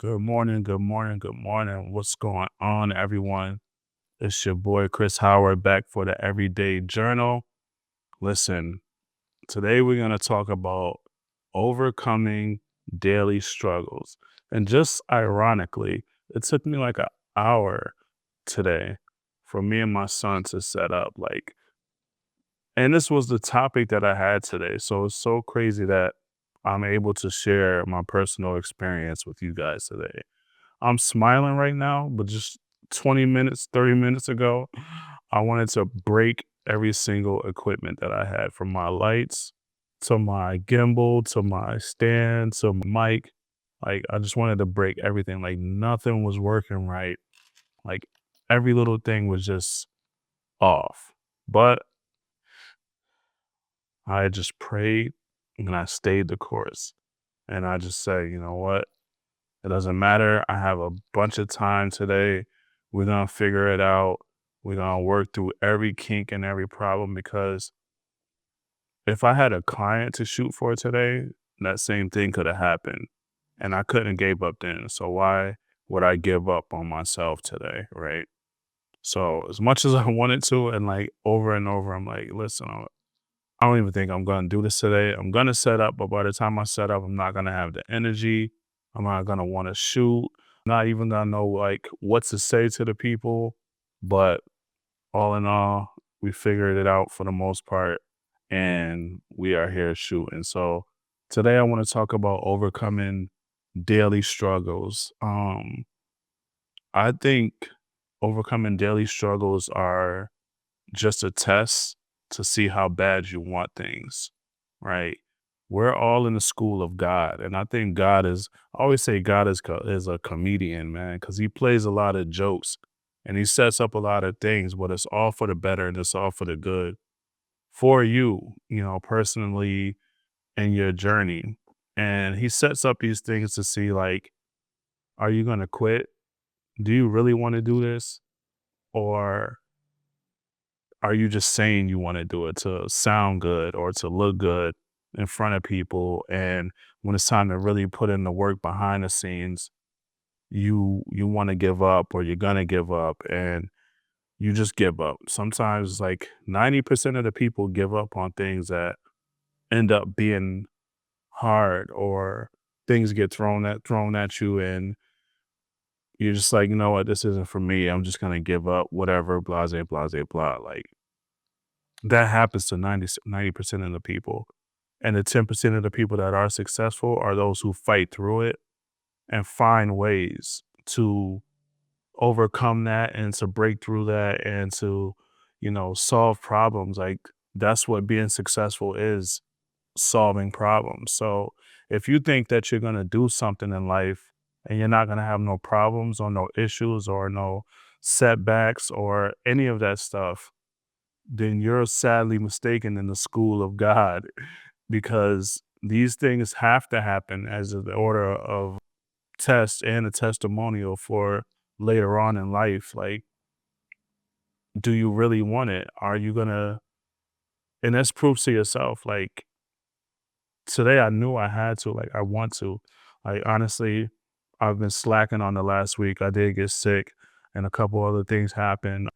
Good morning, good morning, good morning. What's going on, everyone? It's your boy Chris Howard back for the Everyday Journal. Listen, today we're going to talk about overcoming daily struggles. And just ironically, it took me like an hour today for me and my son to set up. And this was the topic that I had today. So it's so crazy that I'm able to share my personal experience with you guys today. I'm smiling right now, but just 20 minutes, 30 minutes ago, I wanted to break every single equipment that I had, from my lights to my gimbal to my stand to my mic. Like, I just wanted to break everything. Like, nothing was working right. Like, every little thing was just off. But I just prayed and I stayed the course. And I just say, you know what? It doesn't matter. I have a bunch of time today. We're going to figure it out. We're going to work through every kink and every problem, because if I had a client to shoot for today, that same thing could have happened and I couldn't have gave up then. So why would I give up on myself today? Right. So as much as I wanted to, and like over and over, I'm like, listen, I don't even think I'm going to do this today. I'm going to set up, but by the time I set up, I'm not going to have the energy. I'm not going to want to shoot. Not even going to know like what to say to the people. But all in all, we figured it out for the most part, and we are here shooting. So today I want to talk about overcoming daily struggles. I think overcoming daily struggles are just a test to see how bad you want things, right? We're all in the school of God, and I think God is. I always say God is a comedian, man, because he plays a lot of jokes and he sets up a lot of things, but it's all for the better and it's all for the good for you, personally in your journey. And he sets up these things to see, like, are you gonna quit? Do you really want to do this, or are you just saying you want to do it to sound good or to look good in front of people? And when it's time to really put in the work behind the scenes, you want to give up, or you're gonna give up, and you just give up. Sometimes like 90% of the people give up on things that end up being hard, or things get thrown at you, and you're just like, you know what, this isn't for me. I'm just gonna give up, whatever, blase, blase, blah. Like, that happens to 90% of the people. And the 10% of the people that are successful are those who fight through it and find ways to overcome that and to break through that and to, solve problems. Like, that's what being successful is, solving problems. So if you think that you're going to do something in life and you're not going to have no problems or no issues or no setbacks or any of that stuff, then you're sadly mistaken in the school of God, because these things have to happen as the order of test and a testimonial for later on in life. Like, do you really want it? Are you gonna, and that's proof to yourself. Like, today I knew I had to, like, I want to. Like, honestly, I've been slacking on the last week. I did get sick and a couple other things happened,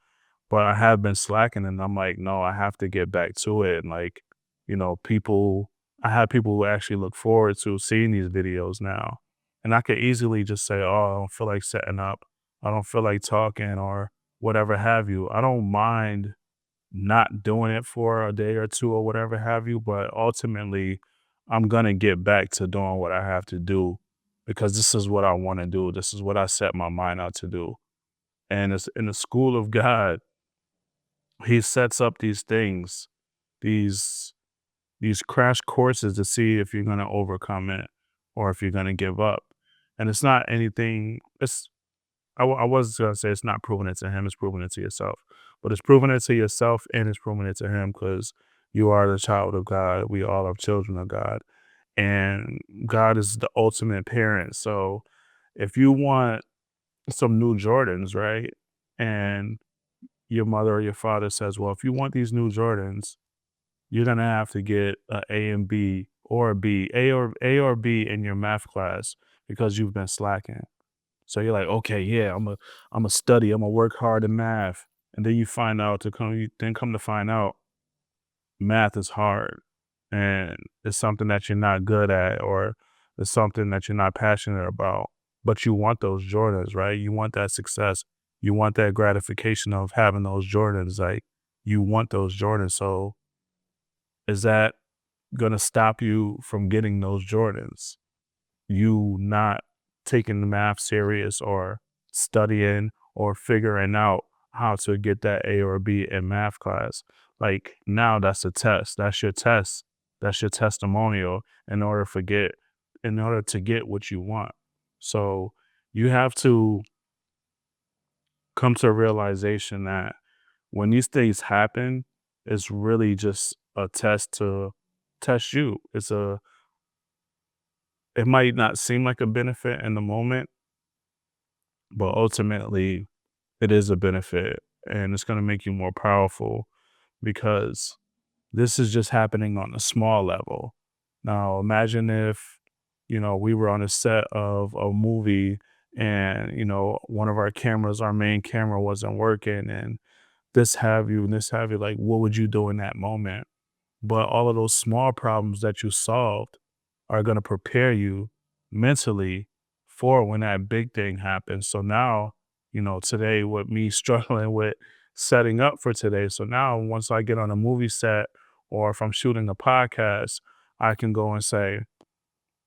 but I have been slacking, and I'm like, no, I have to get back to it. And like, people, I have people who actually look forward to seeing these videos now. And I could easily just say, oh, I don't feel like setting up. I don't feel like talking, or whatever have you. I don't mind not doing it for a day or two or whatever have you, but ultimately I'm gonna get back to doing what I have to do, because this is what I want to do. This is what I set my mind out to do. And it's in the school of God. He sets up these things, these these crash courses to see if you're going to overcome it or if you're going to give up. And it's not anything. I was going to say it's not proving it to him, it's proving it to yourself. But it's proving it to yourself and it's proving it to him, because you are the child of God. We all are children of God. And God is the ultimate parent. So if you want some new Jordans, right? And your mother or your father says, well, if you want these new Jordans, you're gonna have to get a and B, or a B, A or B in your math class, because you've been slacking. So you're like, okay, yeah, I'm a study, I'm gonna work hard in math, and then you find out to come, you then come to find out math is hard, and it's something that you're not good at, or it's something that you're not passionate about. But you want those Jordans, right? You want that success. You want that gratification of having those Jordans. Like you want those Jordans. So is that gonna stop you from getting those Jordans? You not taking the math serious or studying or figuring out how to get that A or B in math class. Like now that's a test. That's your test. That's your testimonial in order to get what you want. So you have to come to a realization that when these things happen, it's really just a test to test you. It might not seem like a benefit in the moment, but ultimately it is a benefit and it's going to make you more powerful because this is just happening on a small level. Now, imagine if, we were on a set of a movie and, one of our cameras, our main camera wasn't working and this have you, like, what would you do in that moment? But all of those small problems that you solved are going to prepare you mentally for when that big thing happens. So now, today with me struggling with setting up for today. So now once I get on a movie set or if I'm shooting a podcast, I can go and say,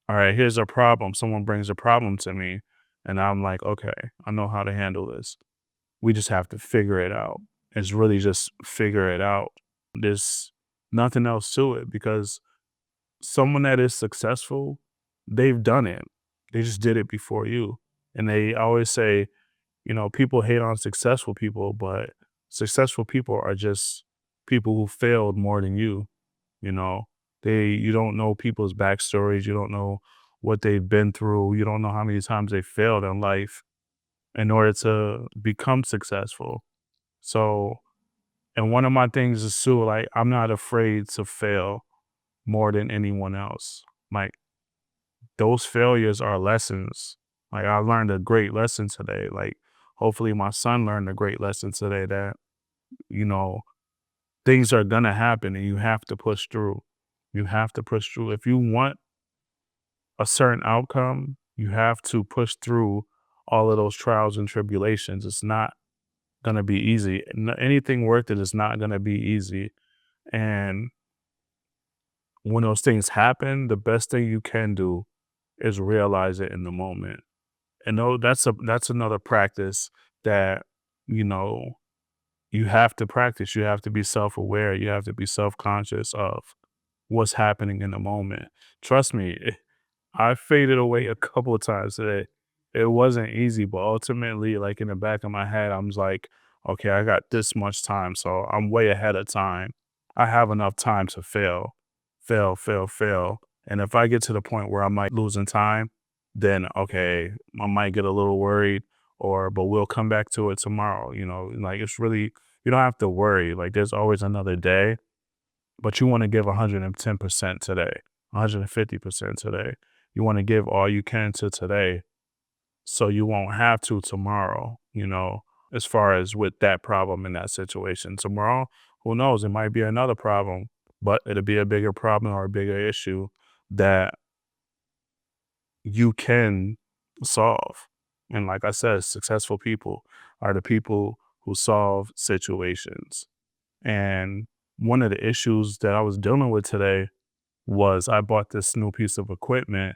all right, here's a problem. Someone brings a problem to me. And I'm like, okay, I know how to handle this. We just have to figure it out. It's really just figure it out. There's nothing else to it because someone that is successful, they've done it. They just did it before you. And they always say, people hate on successful people, but successful people are just people who failed more than you, you know. You don't know people's backstories, you don't know what they've been through, you don't know how many times they failed in life in order to become successful. So, and one of my things is too, like I'm not afraid to fail more than anyone else. Like those failures are lessons. Like I learned a great lesson today. Like hopefully my son learned a great lesson today that, you know, things are gonna happen and you have to push through. You have to push through. If you want a certain outcome, you have to push through all of those trials and tribulations. It's not gonna be easy. Anything worth it is not gonna be easy. And when those things happen, the best thing you can do is realize it in the moment. And no, that's another practice that, you know, you have to practice. You have to be self-aware. You have to be self-conscious of what's happening in the moment. Trust me, I faded away a couple of times today. It wasn't easy, but ultimately, like in the back of my head, I'm like, okay, I got this much time, so I'm way ahead of time. I have enough time to fail, fail, fail, fail. And if I get to the point where I'm like losing time, then okay, I might get a little worried, but we'll come back to it tomorrow. Like it's really, you don't have to worry. Like there's always another day, but you want to give 110% today, 150% today. You want to give all you can to today so you won't have to tomorrow, as far as with that problem in that situation. Tomorrow, who knows? It might be another problem, but it'll be a bigger problem or a bigger issue that you can solve. And like I said, successful people are the people who solve situations. And one of the issues that I was dealing with today was I bought this new piece of equipment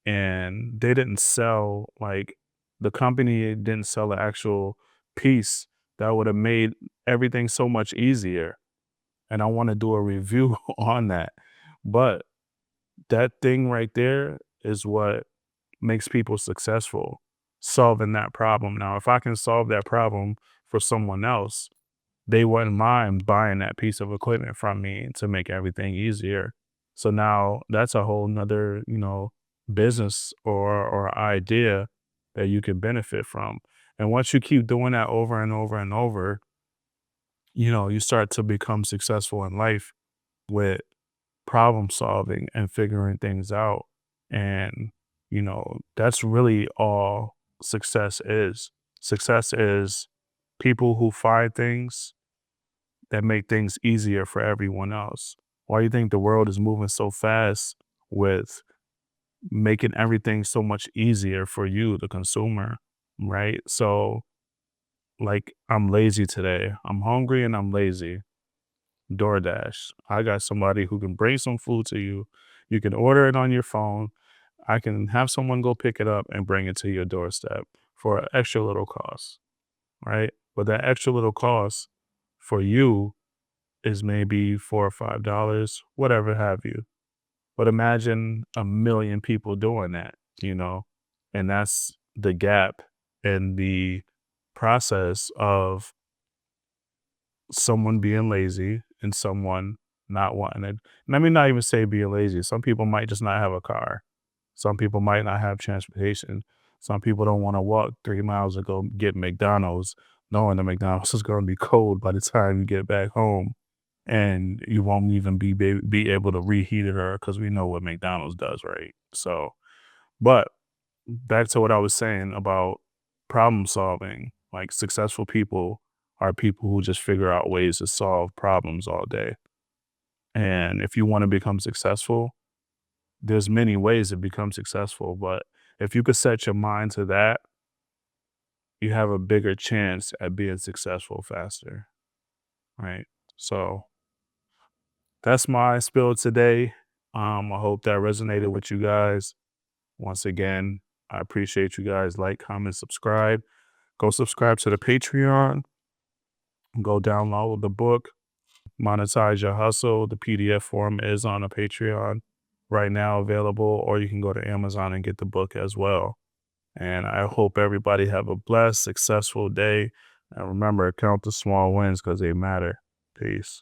and they didn't sell like the company didn't sell the actual piece that would have made everything so much easier. And I want to do a review on that. But that thing right there is what makes people successful, solving that problem. Now, if I can solve that problem for someone else, they wouldn't mind buying that piece of equipment from me to make everything easier. So now that's a whole nother, business or idea that you can benefit from. And once you keep doing that over and over and over, you start to become successful in life with problem solving and figuring things out. And That's really all success is. Success is people who find things that make things easier for everyone else. Why do you think the world is moving so fast with making everything so much easier for you, the consumer, right? So, like, I'm lazy today. I'm hungry and I'm lazy. DoorDash. I got somebody who can bring some food to you. You can order it on your phone. I can have someone go pick it up and bring it to your doorstep for an extra little cost, right? But that extra little cost for you is maybe $4 or $5, whatever have you. But imagine a million people doing that, you know, and that's the gap in the process of someone being lazy and someone not wanting it. Let me not even say being lazy. Some people might just not have a car. Some people might not have transportation. Some people don't want to walk 3 miles to go get McDonald's, knowing the McDonald's is going to be cold by the time you get back home, and you won't even be able to reheat it, or because we know what McDonald's does, right? So, but back to what I was saying about problem solving. Like, successful people are people who just figure out ways to solve problems all day. And if you want to become successful, there's many ways to become successful, but if you could set your mind to that, you have a bigger chance at being successful faster, right? So that's my spill today. I hope that resonated with you guys. Once again, I appreciate you guys. Like, comment, subscribe. Go subscribe to the Patreon. Go download the book, Monetize Your Hustle. The PDF form is on the Patreon right now available, or you can go to Amazon and get the book as well. And I hope everybody have a blessed, successful day. And remember, count the small wins because they matter. Peace.